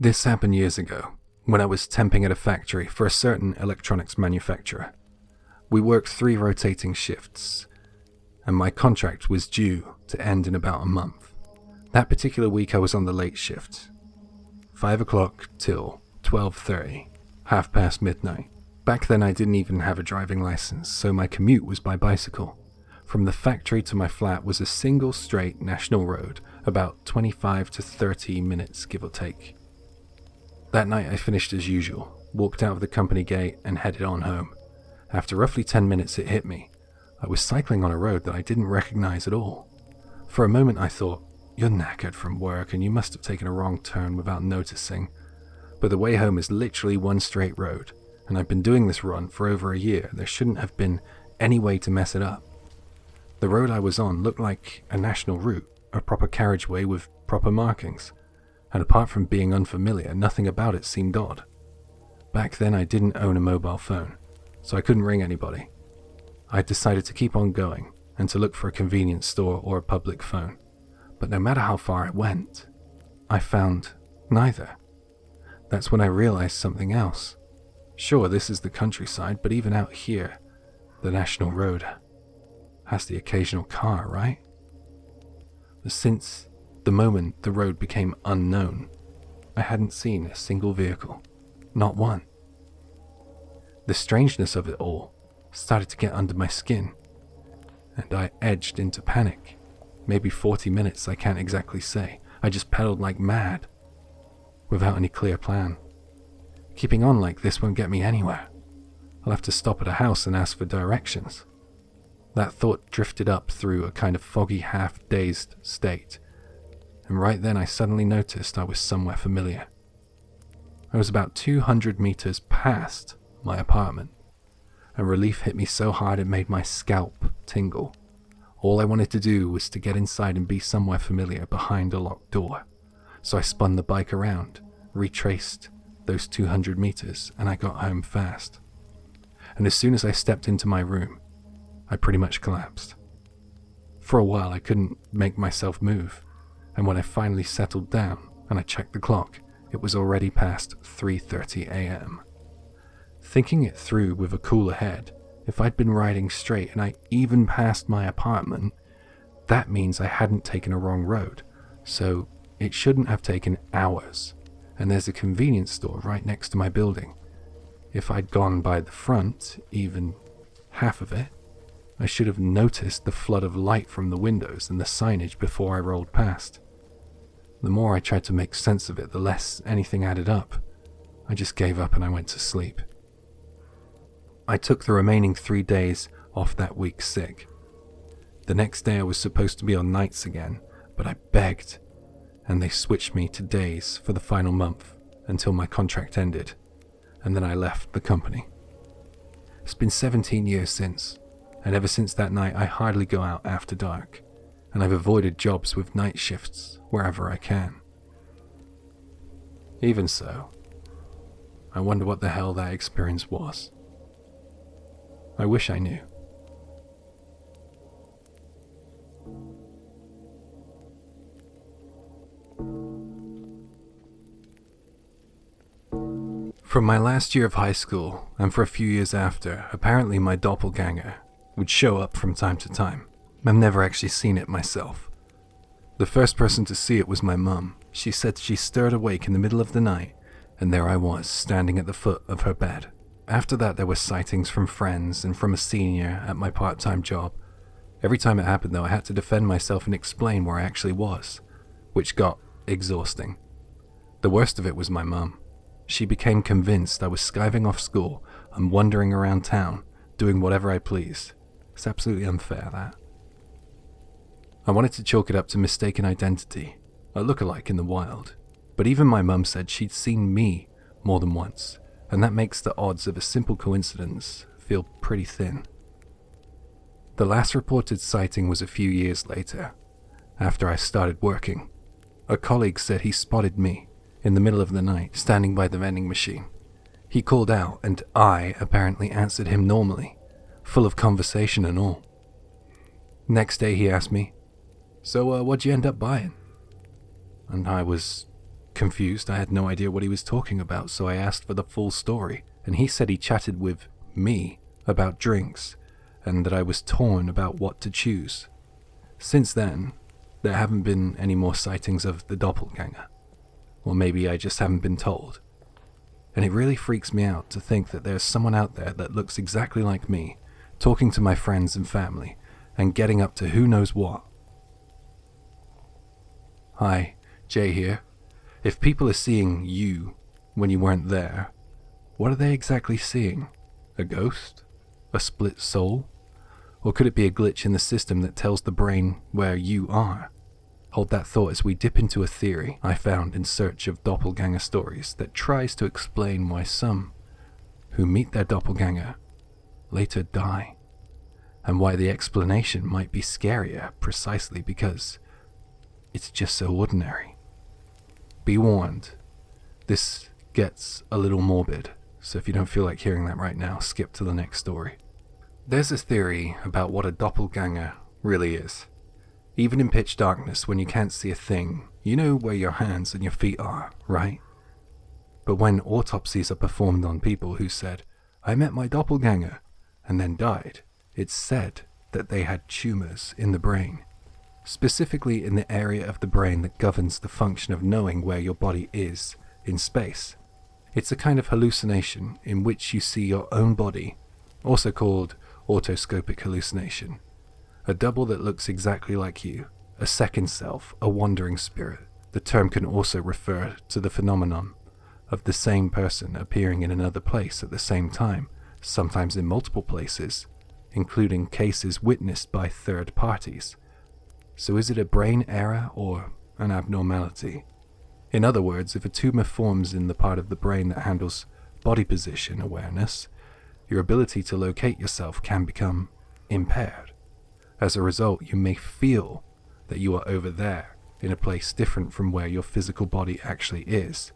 This happened years ago, when I was temping at a factory for a certain electronics manufacturer. We worked 3 rotating shifts, and my contract was due to end in about a month. That particular week I was on the late shift, 5 o'clock till 12:30, half past midnight. Back then I didn't even have a driving license, so my commute was by bicycle. From the factory to my flat was a single straight national road, about 25 to 30 minutes give or take. That night I finished as usual, walked out of the company gate and headed on home. After roughly 10 minutes it hit me. I was cycling on a road that I didn't recognize at all. For a moment I thought, you're knackered from work and you must have taken a wrong turn without noticing. But the way home is literally one straight road, and I've been doing this run for over a year. There shouldn't have been any way to mess it up. The road I was on looked like a national route, a proper carriageway with proper markings, and apart from being unfamiliar, nothing about it seemed odd. Back then I didn't own a mobile phone, so I couldn't ring anybody. I decided to keep on going and to look for a convenience store or a public phone. But no matter how far I went, I found neither. That's when I realized something else. Sure, this is the countryside, but even out here, the national road has the occasional car, right? Since the moment the road became unknown, I hadn't seen a single vehicle, not one. The strangeness of it all started to get under my skin, and I edged into panic. Maybe 40 minutes, I can't exactly say. I just pedaled like mad, without any clear plan. Keeping on like this won't get me anywhere. I'll have to stop at a house and ask for directions. That thought drifted up through a kind of foggy, half-dazed state, and right then I suddenly noticed I was somewhere familiar. I was about 200 meters past my apartment, and relief hit me so hard it made my scalp tingle. All I wanted to do was to get inside and be somewhere familiar behind a locked door. So I spun the bike around, retraced those 200 meters, and I got home fast. And as soon as I stepped into my room, I pretty much collapsed. For a while I couldn't make myself move, and when I finally settled down and I checked the clock, it was already past 3:30 a.m. Thinking it through with a cooler head, if I'd been riding straight and I even passed my apartment, that means I hadn't taken a wrong road, so it shouldn't have taken hours, and there's a convenience store right next to my building. If I'd gone by the front, even half of it, I should have noticed the flood of light from the windows and the signage before I rolled past. The more I tried to make sense of it, the less anything added up. I just gave up and I went to sleep. I took the remaining 3 days off that week sick. The next day I was supposed to be on nights again, but I begged, and they switched me to days for the final month until my contract ended, and then I left the company. It's been 17 years since, and ever since that night I hardly go out after dark, and I've avoided jobs with night shifts wherever I can. Even so, I wonder what the hell that experience was. I wish I knew. From my last year of high school, and for a few years after, apparently my doppelganger would show up from time to time. I've never actually seen it myself. The first person to see it was my mum. She said she stirred awake in the middle of the night, and there I was, standing at the foot of her bed. After that, there were sightings from friends and from a senior at my part-time job. Every time it happened, though, I had to defend myself and explain where I actually was, which got exhausting. The worst of it was my mum. She became convinced I was skiving off school and wandering around town, doing whatever I pleased. It's absolutely unfair, that. I wanted to chalk it up to mistaken identity, a look-alike in the wild. But even my mum said she'd seen me more than once, and that makes the odds of a simple coincidence feel pretty thin. The last reported sighting was a few years later, after I started working. A colleague said he spotted me, in the middle of the night, standing by the vending machine. He called out, and I apparently answered him normally, full of conversation and all. Next day he asked me, "So, what'd you end up buying?" And I was confused. I had no idea what he was talking about, so I asked for the full story, and he said he chatted with me about drinks, and that I was torn about what to choose. Since then, there haven't been any more sightings of the doppelganger. Or maybe I just haven't been told. And it really freaks me out to think that there's someone out there that looks exactly like me, talking to my friends and family, and getting up to who knows what. Hi, Jay here. If people are seeing you when you weren't there, what are they exactly seeing? A ghost? A split soul? Or could it be a glitch in the system that tells the brain where you are? Hold that thought as we dip into a theory I found in search of doppelganger stories that tries to explain why some who meet their doppelganger later die, and why the explanation might be scarier precisely because it's just so ordinary. Be warned, this gets a little morbid, so if you don't feel like hearing that right now, skip to the next story. There's a theory about what a doppelganger really is. Even in pitch darkness, when you can't see a thing, you know where your hands and your feet are, right? But when autopsies are performed on people who said, "I met my doppelganger," and then died, it's said that they had tumors in the brain, specifically in the area of the brain that governs the function of knowing where your body is in space. It's a kind of hallucination in which you see your own body, also called autoscopic hallucination, a double that looks exactly like you, a second self, a wandering spirit. The term can also refer to the phenomenon of the same person appearing in another place at the same time, sometimes in multiple places, including cases witnessed by third parties. So is it a brain error or an abnormality? In other words, if a tumor forms in the part of the brain that handles body position awareness, your ability to locate yourself can become impaired. As a result, you may feel that you are over there, in a place different from where your physical body actually is.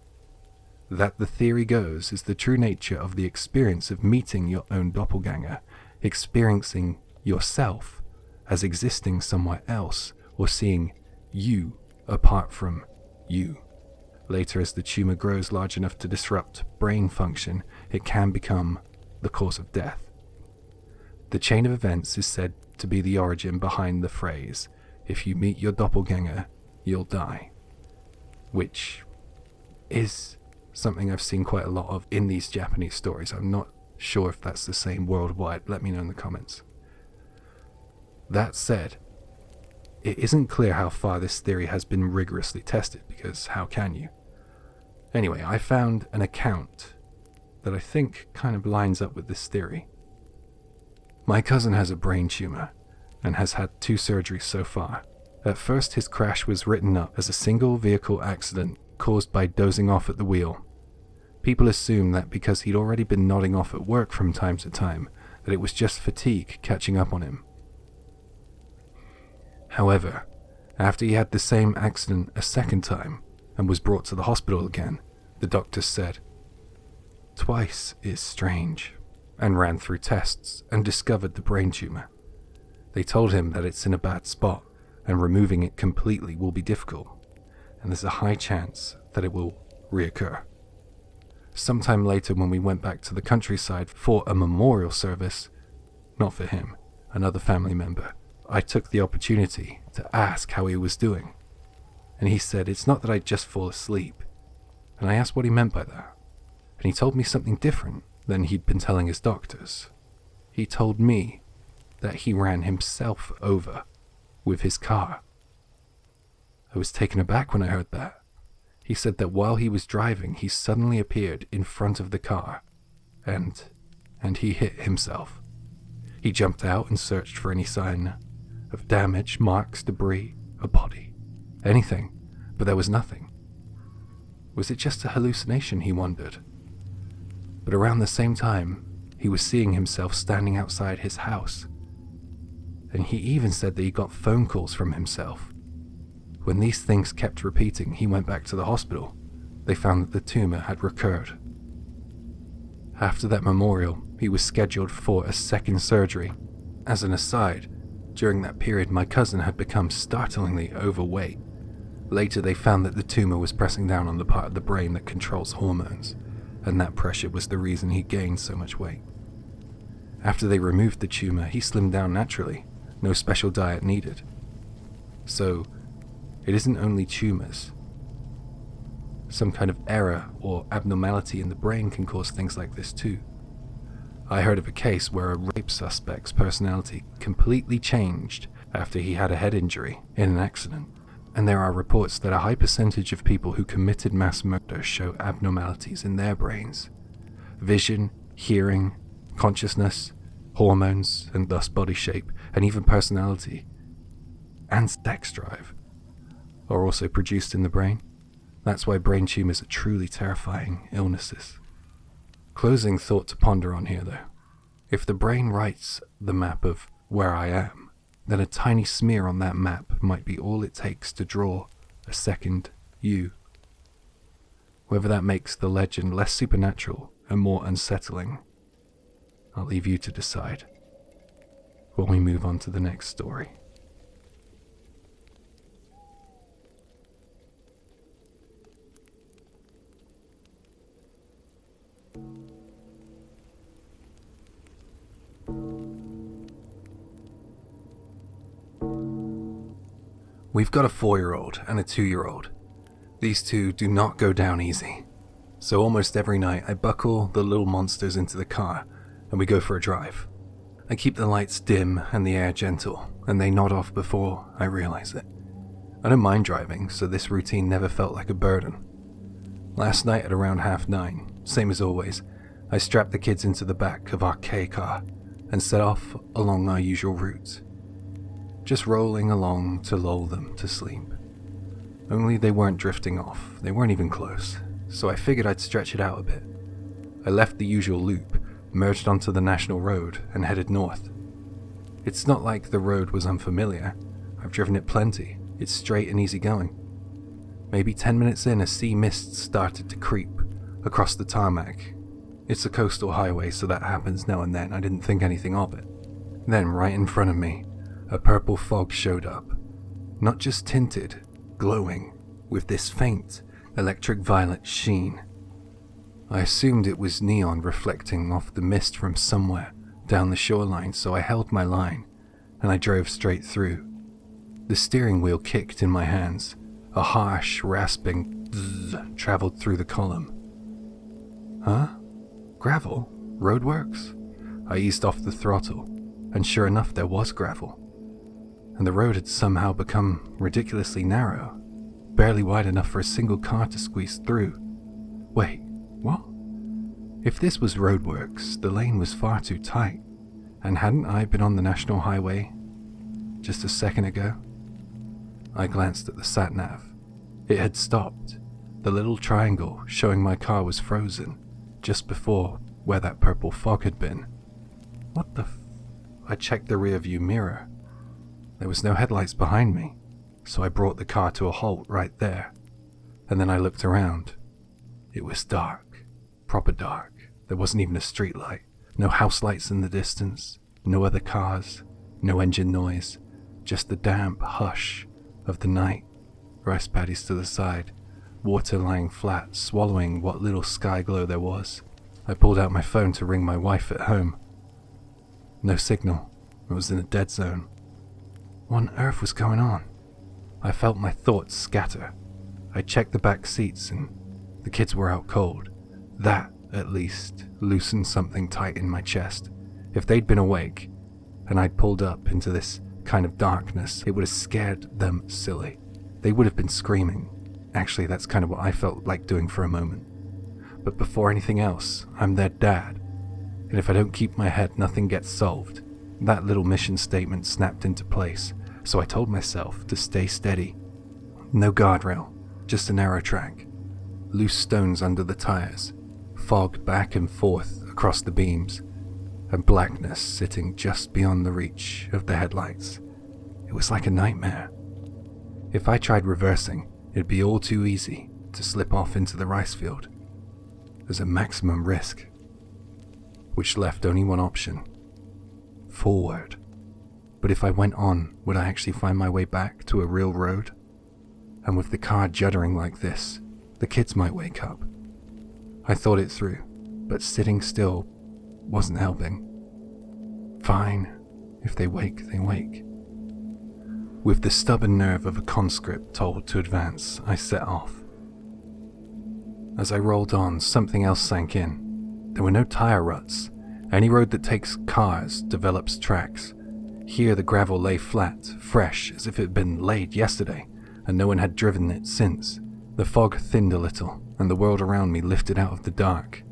That, the theory goes, is the true nature of the experience of meeting your own doppelganger, experiencing yourself as existing somewhere else, or seeing you apart from you. Later, as the tumor grows large enough to disrupt brain function, it can become the cause of death. The chain of events is said to be the origin behind the phrase, "If you meet your doppelganger, you'll die," which is something I've seen quite a lot of in these Japanese stories. I'm not sure if that's the same worldwide. Let me know in the comments. That said, it isn't clear how far this theory has been rigorously tested, because how can you? Anyway, I found an account that I think kind of lines up with this theory. My cousin has a brain tumor and has had 2 surgeries so far. At first, his crash was written up as a single vehicle accident caused by dozing off at the wheel. People assume that because he'd already been nodding off at work from time to time, that it was just fatigue catching up on him. However, after he had the same accident a second time and was brought to the hospital again, the doctors said, "Twice is strange," and ran through tests and discovered the brain tumor. They told him that it's in a bad spot and removing it completely will be difficult, and there's a high chance that it will reoccur. Sometime later, when we went back to the countryside for a memorial service, not for him, another family member, I took the opportunity to ask how he was doing. And he said it's not that I'd just fall asleep. And I asked what he meant by that. And he told me something different than he'd been telling his doctors. He told me that he ran himself over with his car. I was taken aback when I heard that. He said that while he was driving, he suddenly appeared in front of the car, and he hit himself. He jumped out and searched for any sign of damage, marks, debris, a body, anything, but there was nothing. Was it just a hallucination, he wondered? But around the same time, he was seeing himself standing outside his house. And he even said that he got phone calls from himself. When these things kept repeating, he went back to the hospital. They found that the tumor had recurred. After that memorial, he was scheduled for a second surgery. As an aside, during that period my cousin had become startlingly overweight. Later, they found that the tumor was pressing down on the part of the brain that controls hormones, and that pressure was the reason he gained so much weight. After they removed the tumor, he slimmed down naturally, no special diet needed. So, it isn't only tumors. Some kind of error or abnormality in the brain can cause things like this too. I heard of a case where a rape suspect's personality completely changed after he had a head injury in an accident. And there are reports that a high percentage of people who committed mass murder show abnormalities in their brains. Vision, hearing, consciousness, hormones, and thus body shape, and even personality, and sex drive are also produced in the brain. That's why brain tumors are truly terrifying illnesses. Closing thought to ponder on here though. If the brain writes the map of where I am, then a tiny smear on that map might be all it takes to draw a second you. Whether that makes the legend less supernatural and more unsettling, I'll leave you to decide when we move on to the next story. We've got a 4-year-old and a 2-year-old. These two do not go down easy. So almost every night I buckle the little monsters into the car and we go for a drive. I keep the lights dim and the air gentle, and they nod off before I realize it. I don't mind driving, so this routine never felt like a burden. Last night at around 9:30, same as always, I strapped the kids into the back of our K car and set off along our usual route. Just rolling along to lull them to sleep. Only they weren't drifting off, they weren't even close, so I figured I'd stretch it out a bit. I left the usual loop, merged onto the national road, and headed north. It's not like the road was unfamiliar, I've driven it plenty, it's straight and easy going. Maybe 10 minutes in, a sea mist started to creep across the tarmac. It's a coastal highway, so that happens now and then, I didn't think anything of it. Then, right in front of me, a purple fog showed up, not just tinted, glowing, with this faint, electric violet sheen. I assumed it was neon reflecting off the mist from somewhere down the shoreline, so I held my line, and I drove straight through. The steering wheel kicked in my hands, a harsh, rasping zzz traveled through the column. Huh? Gravel? Roadworks? I eased off the throttle, and sure enough there was gravel. And the road had somehow become ridiculously narrow, barely wide enough for a single car to squeeze through. Wait, what? If this was roadworks, the lane was far too tight, and hadn't I been on the national highway just a second ago? I glanced at the sat-nav. It had stopped. The little triangle showing my car was frozen, just before where that purple fog had been. What the I checked the rear view mirror. There was no headlights behind me, so I brought the car to a halt right there, and then I looked around. It was dark, proper dark. There wasn't even a street light, no house lights in the distance, no other cars, no engine noise, just the damp hush of the night. Rice paddies to the side, water lying flat, swallowing what little sky glow there was. I pulled out my phone to ring my wife at home. No signal. It was in a dead zone. What on earth was going on? I felt my thoughts scatter. I checked the back seats and the kids were out cold. That, at least, loosened something tight in my chest. If they'd been awake, and I'd pulled up into this kind of darkness, it would have scared them silly. They would have been screaming. Actually, that's kind of what I felt like doing for a moment. But before anything else, I'm their dad. And if I don't keep my head, nothing gets solved. That little mission statement snapped into place, so I told myself to stay steady. No guardrail, just a narrow track. Loose stones under the tires, fog back and forth across the beams, and blackness sitting just beyond the reach of the headlights. It was like a nightmare. If I tried reversing, it'd be all too easy to slip off into the rice field. There's a maximum risk, which left only one option. Forward. But if I went on, would I actually find my way back to a real road? and with the car juddering like this, the kids might wake up. I thought it through, but sitting still wasn't helping. Fine, if they wake, they wake. With the stubborn nerve of a conscript told to advance, I set off. As I rolled on, something else sank in. There were no tire ruts. Any road that takes cars develops tracks. Here the gravel lay flat, fresh, as if it had been laid yesterday, and no one had driven it since. The fog thinned a little, and the world around me lifted out of the dark.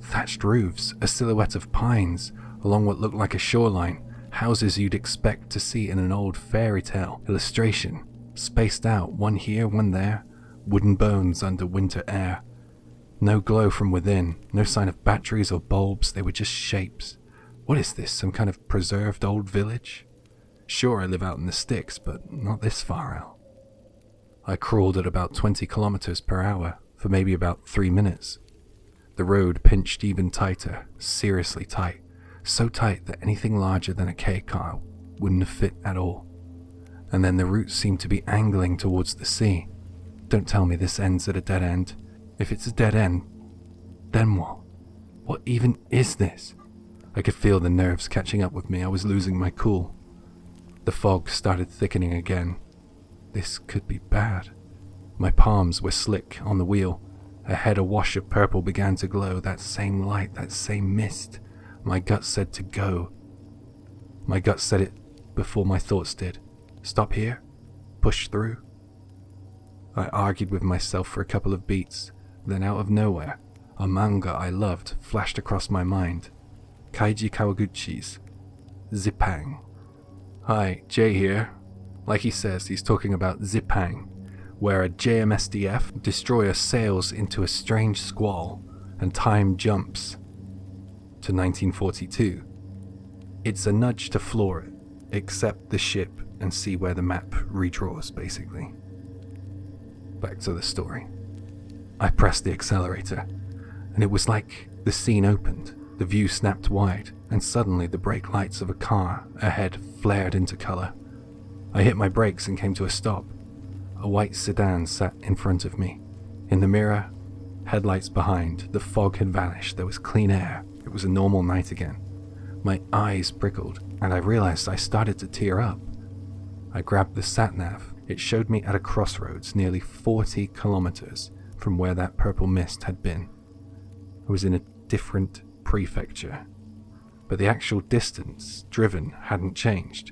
Thatched roofs, a silhouette of pines, along what looked like a shoreline, houses you'd expect to see in an old fairy tale illustration, spaced out, one here, one there, wooden bones under winter air. No glow from within, no sign of batteries or bulbs, they were just shapes. What is this, some kind of preserved old village? Sure, I live out in the sticks, but not this far out. I crawled at about 20 kilometers per hour for maybe about 3 minutes. The road pinched even tighter, seriously tight, so tight that anything larger than a K car wouldn't have fit at all. And then the route seemed to be angling towards the sea. Don't tell me this ends at a dead end. If it's a dead end, then what? What even is this? I could feel the nerves catching up with me. I was losing my cool. The fog started thickening again. This could be bad. My palms were slick on the wheel. Ahead a wash of purple began to glow, that same light, that same mist. My gut said to go. My gut said it before my thoughts did. Stop here? Push through? I argued with myself for a couple of beats. Then out of nowhere, a manga I loved flashed across my mind. Kaiji Kawaguchi's Zippang. Hi, Jay here. Like he says, he's talking about Zippang, where a JMSDF destroyer sails into a strange squall and time jumps to 1942. It's a nudge to floor it, accept the ship and see where the map redraws, basically. Back to the story. I pressed the accelerator, and it was like the scene opened, the view snapped wide, and suddenly the brake lights of a car ahead flared into color. I hit my brakes and came to a stop. A white sedan sat in front of me. In the mirror, headlights behind, the fog had vanished, there was clean air, it was a normal night again. My eyes prickled, and I realized I started to tear up. I grabbed the sat-nav. It showed me at a crossroads nearly 40 kilometers from where that purple mist had been. I was in a different prefecture, but the actual distance driven hadn't changed.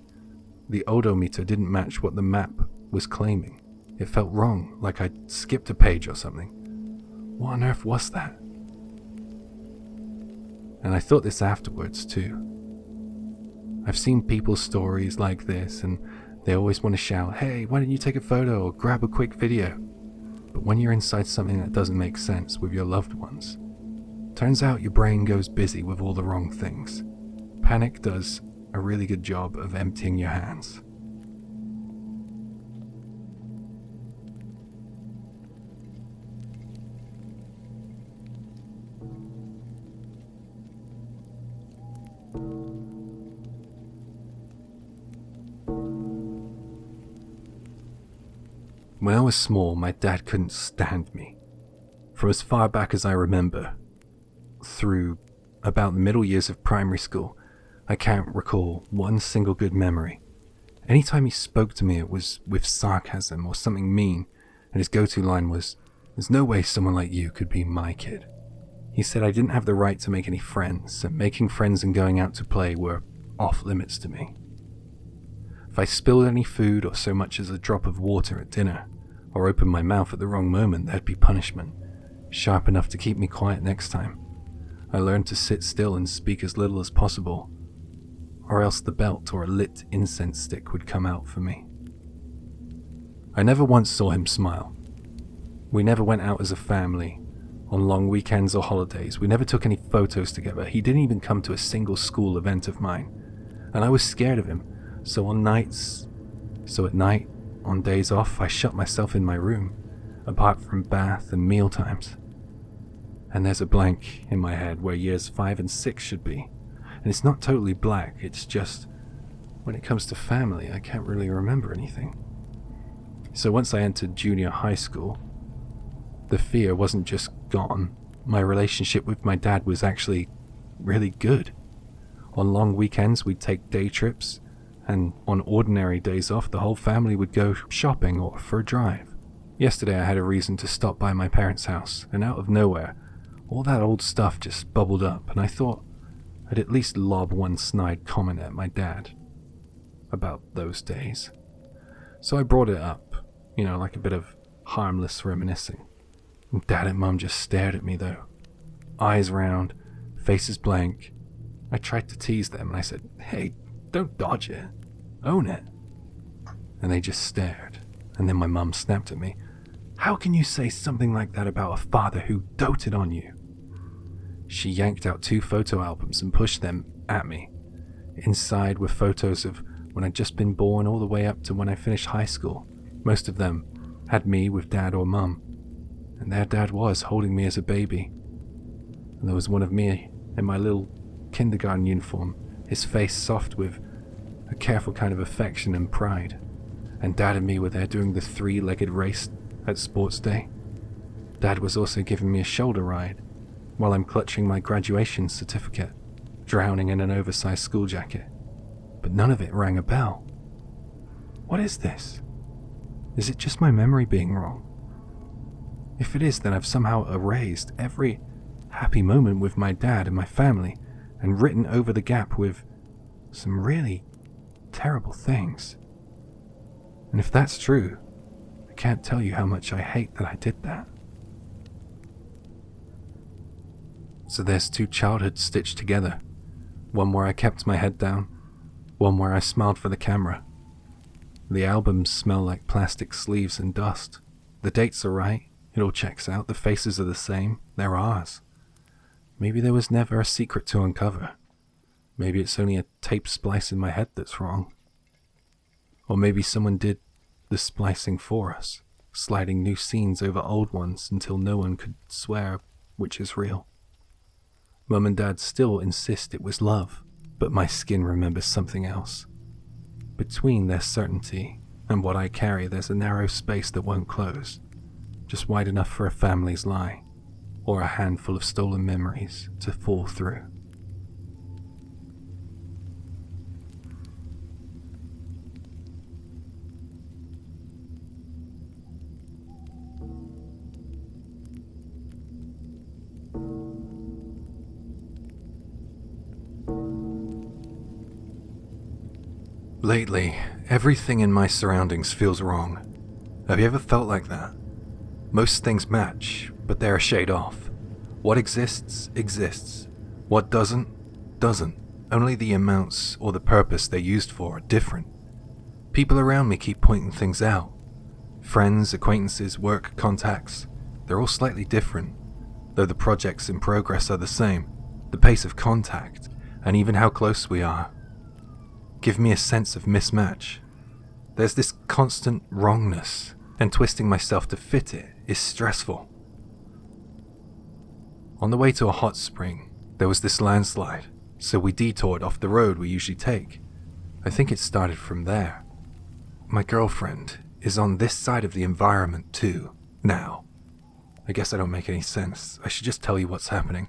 The odometer didn't match what the map was claiming. It felt wrong, like I'd skipped a page or something. What on earth was that? And I thought this afterwards too. I've seen people's stories like this, and they always want to shout, "Hey, why don't you take a photo or grab a quick video?" But when you're inside something that doesn't make sense with your loved ones, turns out your brain goes busy with all the wrong things. Panic does a really good job of emptying your hands. When I was small, my dad couldn't stand me. From as far back as I remember, through about the middle years of primary school, I can't recall one single good memory. Anytime he spoke to me, it was with sarcasm or something mean, and his go-to line was, "There's no way someone like you could be my kid." He said I didn't have the right to make any friends, and making friends and going out to play were off limits to me. If I spilled any food or so much as a drop of water at dinner, or opened my mouth at the wrong moment, there'd be punishment, sharp enough to keep me quiet next time. I learned to sit still and speak as little as possible, or else the belt or a lit incense stick would come out for me. I never once saw him smile. We never went out as a family, on long weekends or holidays. We never took any photos together. He didn't even come to a single school event of mine, and I was scared of him. So at night, on days off, I shut myself in my room, apart from bath and meal times. And there's a blank in my head where years 5 and 6 should be. And it's not totally black, it's just, when it comes to family, I can't really remember anything. So once I entered junior high school, the fear wasn't just gone. My relationship with my dad was actually really good. On long weekends, we'd take day trips, and on ordinary days off, the whole family would go shopping or for a drive. Yesterday, I had a reason to stop by my parents' house, and out of nowhere, all that old stuff just bubbled up, and I thought I'd at least lob one snide comment at my dad about those days. So I brought it up, like a bit of harmless reminiscing. Dad and Mum just stared at me though. Eyes round, faces blank. I tried to tease them and I said, "Hey, don't dodge it. Own it." And they just stared. And then my mum snapped at me. "How can you say something like that about a father who doted on you?" She yanked out 2 photo albums and pushed them at me. Inside were photos of when I'd just been born all the way up to when I finished high school. Most of them had me with Dad or Mum. And there Dad was, holding me as a baby. And there was one of me in my little kindergarten uniform, his face soft with a careful kind of affection and pride. And Dad and me were there doing the 3-legged race at sports day. Dad was also giving me a shoulder ride, while I'm clutching my graduation certificate, drowning in an oversized school jacket. But none of it rang a bell. What is this? Is it just my memory being wrong? If it is, then I've somehow erased every happy moment with my dad and my family and written over the gap with some really terrible things. And if that's true, I can't tell you how much I hate that I did that. So there's 2 childhoods stitched together. One where I kept my head down, one where I smiled for the camera. The albums smell like plastic sleeves and dust. The dates are right, it all checks out, the faces are the same, they're ours. Maybe there was never a secret to uncover. Maybe it's only a tape splice in my head that's wrong. Or maybe someone did the splicing for us, sliding new scenes over old ones until no one could swear which is real. Mum and Dad still insist it was love, but my skin remembers something else. Between their certainty and what I carry, there's a narrow space that won't close, just wide enough for a family's lie, or a handful of stolen memories to fall through. Lately, everything in my surroundings feels wrong. Have you ever felt like that? Most things match, but they're a shade off. What exists, exists. What doesn't, doesn't. Only the amounts or the purpose they're used for are different. People around me keep pointing things out. Friends, acquaintances, work contacts, they're all slightly different, though the projects in progress are the same. The pace of contact, and even how close we are, give me a sense of mismatch. There's this constant wrongness, and twisting myself to fit it is stressful. On the way to a hot spring, there was this landslide, so we detoured off the road we usually take. I think it started from there. My girlfriend is on this side of the environment too, now. I guess I don't make any sense. I should just tell you what's happening.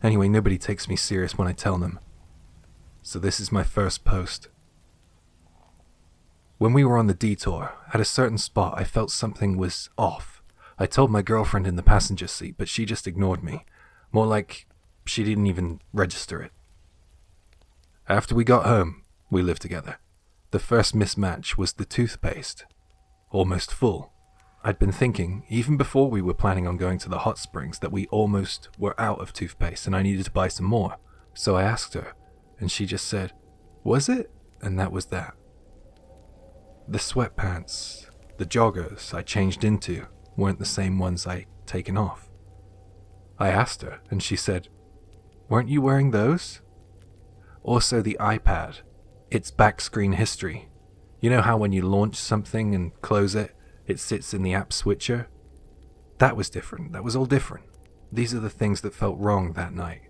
Anyway, nobody takes me serious when I tell them. So this is my first post. When we were on the detour, at a certain spot I felt something was off. I told my girlfriend in the passenger seat, but she just ignored me. More like she didn't even register it. After we got home, we lived together. The first mismatch was the toothpaste. Almost full. I'd been thinking, even before we were planning on going to the hot springs, that we almost were out of toothpaste and I needed to buy some more. So I asked her, and she just said, "Was it?" And that was that. The sweatpants, the joggers I changed into, weren't the same ones I'd taken off. I asked her, and she said, "Weren't you wearing those?" Also the iPad, its back screen history. You know how when you launch something and close it, it sits in the app switcher? That was different. That was all different. These are the things that felt wrong that night.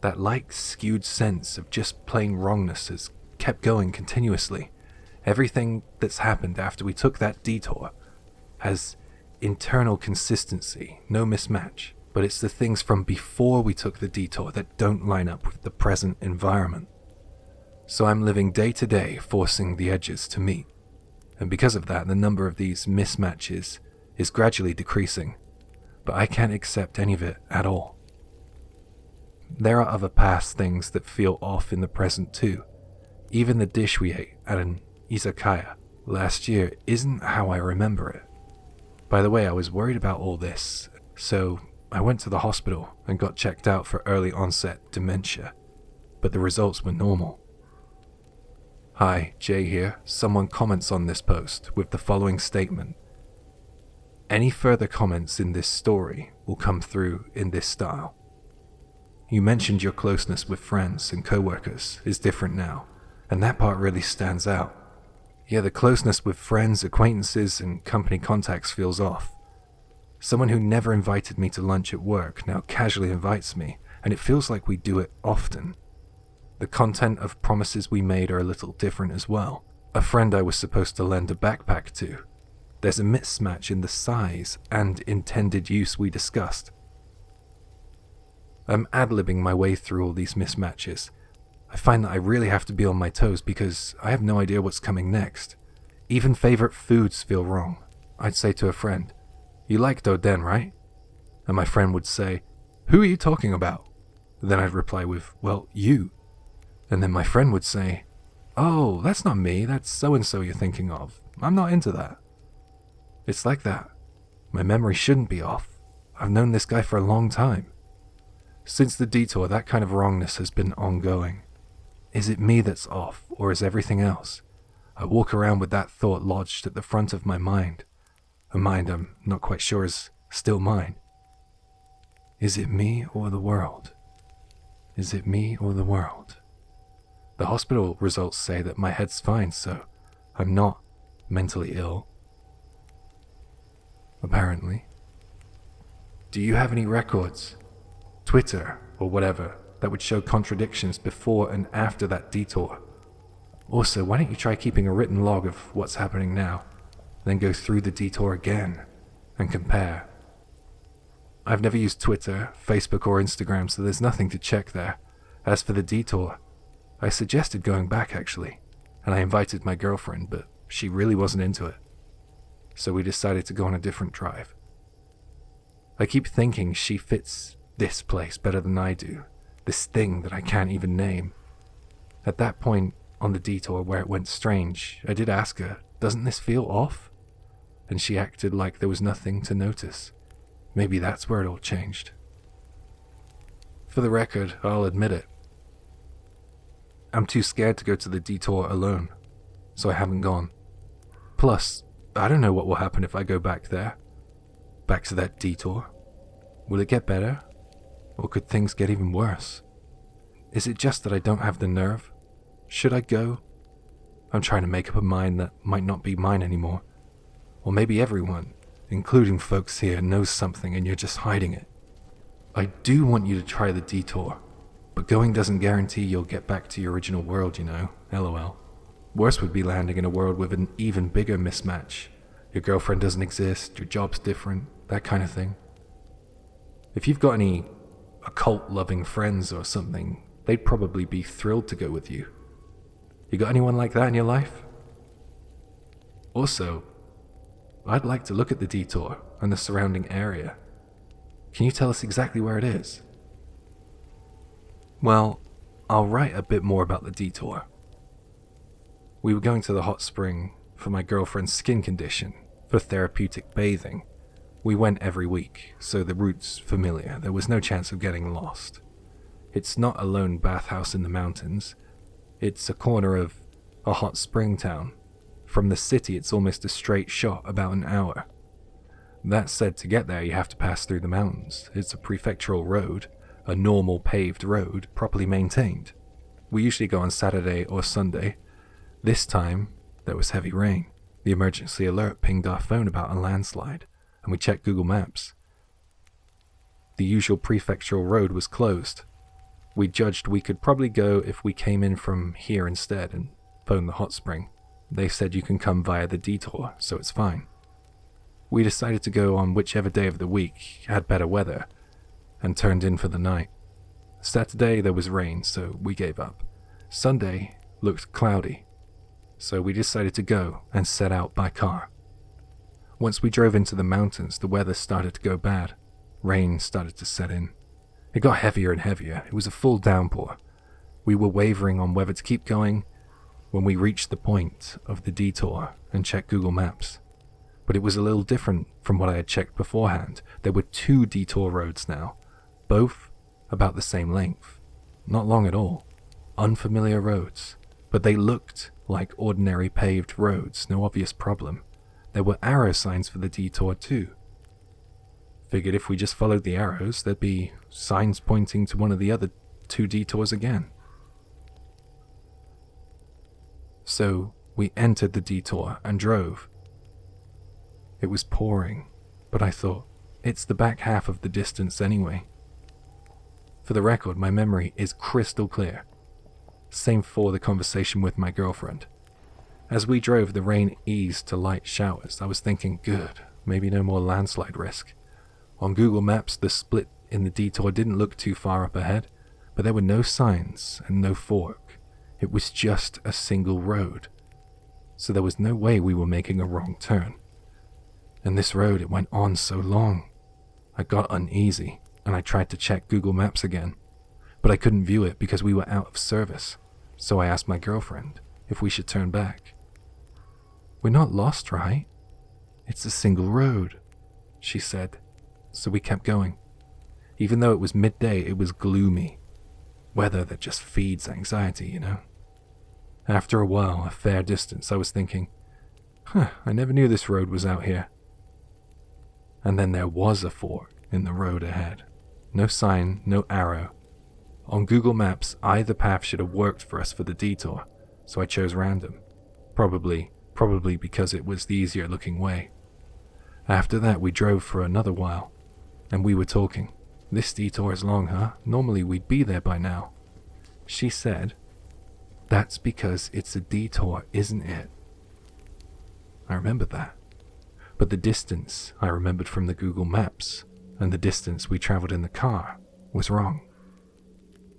That light skewed sense of just plain wrongness has kept going continuously, Everything that's happened after we took that detour has internal consistency, no mismatch. But it's the things from before we took the detour that don't line up with the present environment. So I'm living day to day, forcing the edges to meet. And because of that, the number of these mismatches is gradually decreasing. But I can't accept any of it at all. There are other past things that feel off in the present too. Even the dish we ate at an izakaya last year isn't how I remember it. By the way, I was worried about all this, so I went to the hospital and got checked out for early onset dementia, but the results were normal. Hi, Jay here. Someone comments on this post with the following statement. Any further comments in this story will come through in this style. You mentioned your closeness with friends and co-workers is different now, and that part really stands out. Yeah, the closeness with friends, acquaintances, and company contacts feels off. Someone who never invited me to lunch at work now casually invites me, and it feels like we do it often. The content of promises we made are a little different as well. A friend I was supposed to lend a backpack to. There's a mismatch in the size and intended use we discussed. I'm ad-libbing my way through all these mismatches. I find that I really have to be on my toes because I have no idea what's coming next. Even favorite foods feel wrong. I'd say to a friend, "You like Doden, right?" And my friend would say, "Who are you talking about?" Then I'd reply with, "Well, you." And then my friend would say, "Oh, that's not me, that's so-and-so you're thinking of. I'm not into that." It's like that. My memory shouldn't be off. I've known this guy for a long time. Since the detour, that kind of wrongness has been ongoing. Is it me that's off, or is everything else? I walk around with that thought lodged at the front of my mind. A mind I'm not quite sure is still mine. Is it me or the world? Is it me or the world? The hospital results say that my head's fine, so I'm not mentally ill. Apparently. Do you have any records, Twitter or whatever, that would show contradictions before and after that detour? Also, why don't you try keeping a written log of what's happening now, then go through the detour again and compare? I've never used Twitter, Facebook or Instagram, so there's nothing to check there. As for the detour, I suggested going back actually, and I invited my girlfriend, but she really wasn't into it. So we decided to go on a different drive. I keep thinking she fits this place better than I do, this thing that I can't even name. At that point on the detour where it went strange, I did ask her, "Doesn't this feel off?" And she acted like there was nothing to notice. Maybe that's where it all changed. For the record, I'll admit it. I'm too scared to go to the detour alone, so I haven't gone. Plus, I don't know what will happen if I go back there. Back to that detour. Will it get better? Or could things get even worse? Is it just that I don't have the nerve? Should I go? I'm trying to make up a mind that might not be mine anymore. Or maybe everyone, including folks here, knows something and you're just hiding it. I do want you to try the detour, but going doesn't guarantee you'll get back to your original world, you know, LOL. Worse would be landing in a world with an even bigger mismatch. Your girlfriend doesn't exist, your job's different, that kind of thing. If you've got any occult-loving friends or something, they'd probably be thrilled to go with you. You got anyone like that in your life? Also, I'd like to look at the detour and the surrounding area. Can you tell us exactly where it is? Well, I'll write a bit more about the detour. We were going to the hot spring for my girlfriend's skin condition, for therapeutic bathing. We went every week, so the route's familiar. There was no chance of getting lost. It's not a lone bathhouse in the mountains. It's a corner of a hot spring town. From the city, it's almost a straight shot, about an hour. That said, to get there, you have to pass through the mountains. It's a prefectural road, a normal paved road, properly maintained. We usually go on Saturday or Sunday. This time, there was heavy rain. The emergency alert pinged our phone about a landslide, and we checked Google Maps. The usual prefectural road was closed. We judged we could probably go if we came in from here instead and phoned the hot spring. They said you can come via the detour, so it's fine. We decided to go on whichever day of the week had better weather, and turned in for the night. Saturday there was rain, so we gave up. Sunday looked cloudy, so we decided to go and set out by car. Once we drove into the mountains, the weather started to go bad. Rain started to set in. It got heavier and heavier. It was a full downpour. We were wavering on whether to keep going when we reached the point of the detour and checked Google Maps. But it was a little different from what I had checked beforehand. There were 2 detour roads now, both about the same length. Not long at all. Unfamiliar roads, but they looked like ordinary paved roads, no obvious problem. There were arrow signs for the detour too. Figured if we just followed the arrows, there'd be signs pointing to one of the other 2 detours again. So we entered the detour and drove. It was pouring, but I thought, it's the back half of the distance anyway. For the record, my memory is crystal clear. Same for the conversation with my girlfriend. As we drove, the rain eased to light showers. I was thinking, good, maybe no more landslide risk. On Google Maps, the split in the detour didn't look too far up ahead, but there were no signs and no fork. It was just a single road. So there was no way we were making a wrong turn. And this road, it went on so long. I got uneasy, and I tried to check Google Maps again, but I couldn't view it because we were out of service. So I asked my girlfriend if we should turn back. We're not lost, right? It's a single road, she said. So we kept going. Even though it was midday, it was gloomy. Weather that just feeds anxiety, you know? After a while, a fair distance, I was thinking, I never knew this road was out here. And then there was a fork in the road ahead. No sign, no arrow. On Google Maps, either path should have worked for us for the detour, so I chose random. Probably because it was the easier looking way. After that, we drove for another while, and we were talking. This detour is long, huh? Normally we'd be there by now. She said, that's because it's a detour, isn't it? I remembered that. But the distance I remembered from the Google Maps and the distance we traveled in the car was wrong.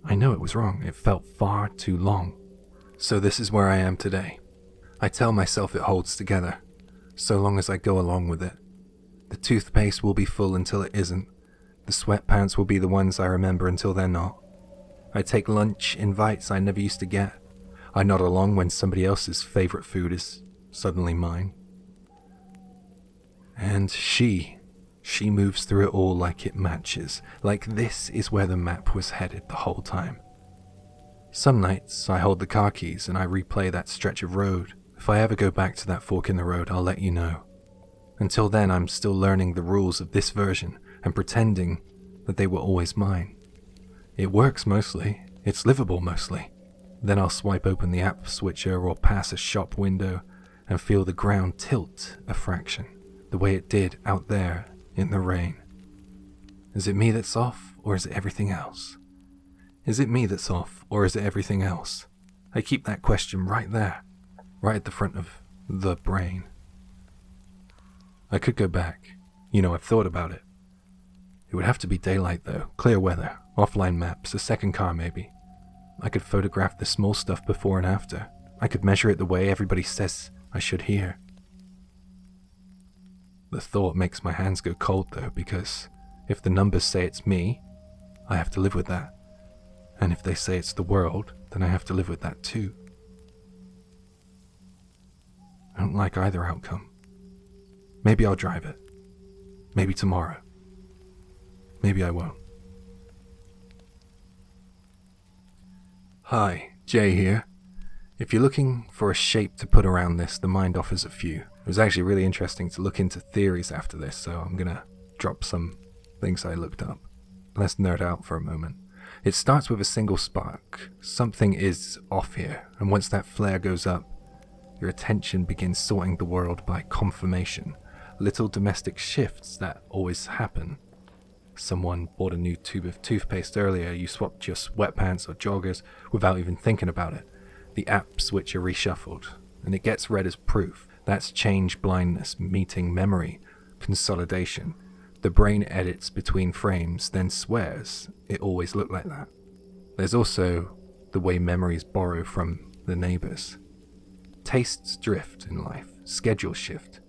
I know it was wrong. It felt far too long. So this is where I am today. I tell myself it holds together, so long as I go along with it. The toothpaste will be full until it isn't. The sweatpants will be the ones I remember until they're not. I take lunch invites I never used to get. I nod along when somebody else's favorite food is suddenly mine. And she moves through it all like it matches, like this is where the map was headed the whole time. Some nights I hold the car keys and I replay that stretch of road. If I ever go back to that fork in the road, I'll let you know. Until then, I'm still learning the rules of this version and pretending that they were always mine. It works mostly. It's livable mostly. Then I'll swipe open the app switcher or pass a shop window and feel the ground tilt a fraction, the way it did out there in the rain. Is it me that's off, or is it everything else? Is it me that's off, or is it everything else? I keep that question right there, right at the front of the brain. I could go back. I've thought about it. It would have to be daylight though, clear weather, offline maps, a second car maybe. I could photograph the small stuff before and after. I could measure it the way everybody says I should hear. The thought makes my hands go cold though, because if the numbers say it's me, I have to live with that. And if they say it's the world, then I have to live with that too. I don't like either outcome. Maybe I'll drive it. Maybe tomorrow. Maybe I won't. Hi, Jay here. If you're looking for a shape to put around this, the mind offers a few. It was actually really interesting to look into theories after this, so I'm gonna drop some things I looked up. Let's nerd out for a moment. It starts with a single spark. Something is off here, and once that flare goes up, your attention begins sorting the world by confirmation. Little domestic shifts that always happen. Someone bought a new tube of toothpaste earlier, you swapped your sweatpants or joggers without even thinking about it. The app switcher reshuffled. and it gets read as proof. That's change blindness meeting memory consolidation. The brain edits between frames, then swears it always looked like that. There's also the way memories borrow from the neighbors. Tastes drift in life, schedules shift.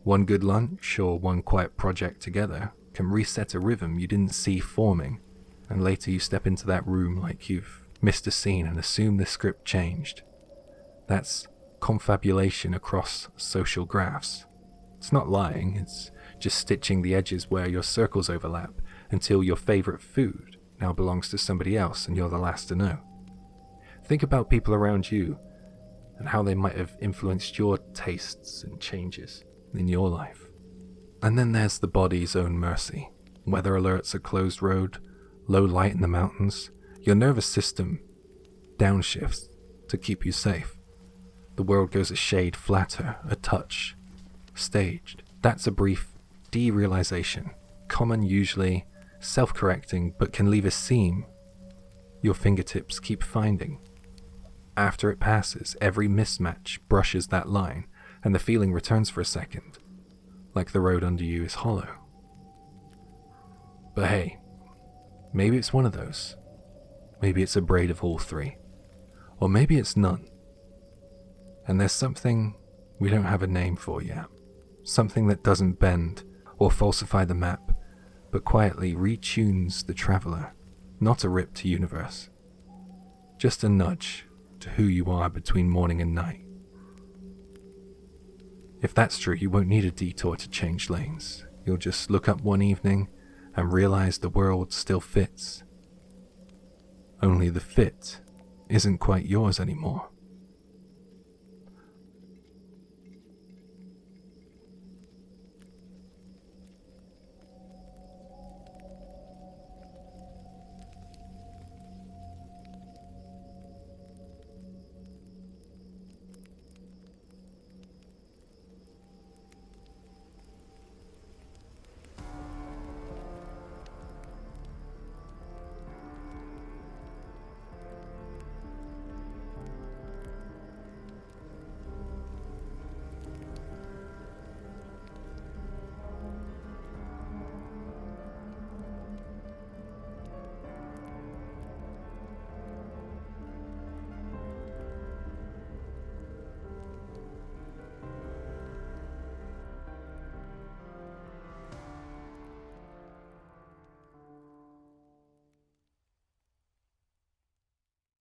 One good lunch or one quiet project together can reset a rhythm you didn't see forming, and later you step into that room like you've missed a scene and assume the script changed. That's confabulation across social graphs. It's not lying, it's just stitching the edges where your circles overlap until your favorite food now belongs to somebody else and you're the last to know. Think about people around you and how they might have influenced your tastes and changes in your life. And then there's the body's own mercy. Weather alerts, a closed road, low light in the mountains. Your nervous system downshifts to keep you safe. The world goes a shade flatter, a touch staged. That's a brief derealization, common usually, self-correcting, but can leave a seam your fingertips keep finding. After it passes, every mismatch brushes that line, and the feeling returns for a second, like the road under you is hollow. But hey, maybe it's one of those. Maybe it's a braid of all three. Or maybe it's none. And there's something we don't have a name for yet. Something that doesn't bend or falsify the map, but quietly retunes the traveler, not a rip to universe. Just a nudge to who you are between morning and night. If that's true, you won't need a detour to change lanes. You'll just look up one evening and realize the world still fits. Only the fit isn't quite yours anymore.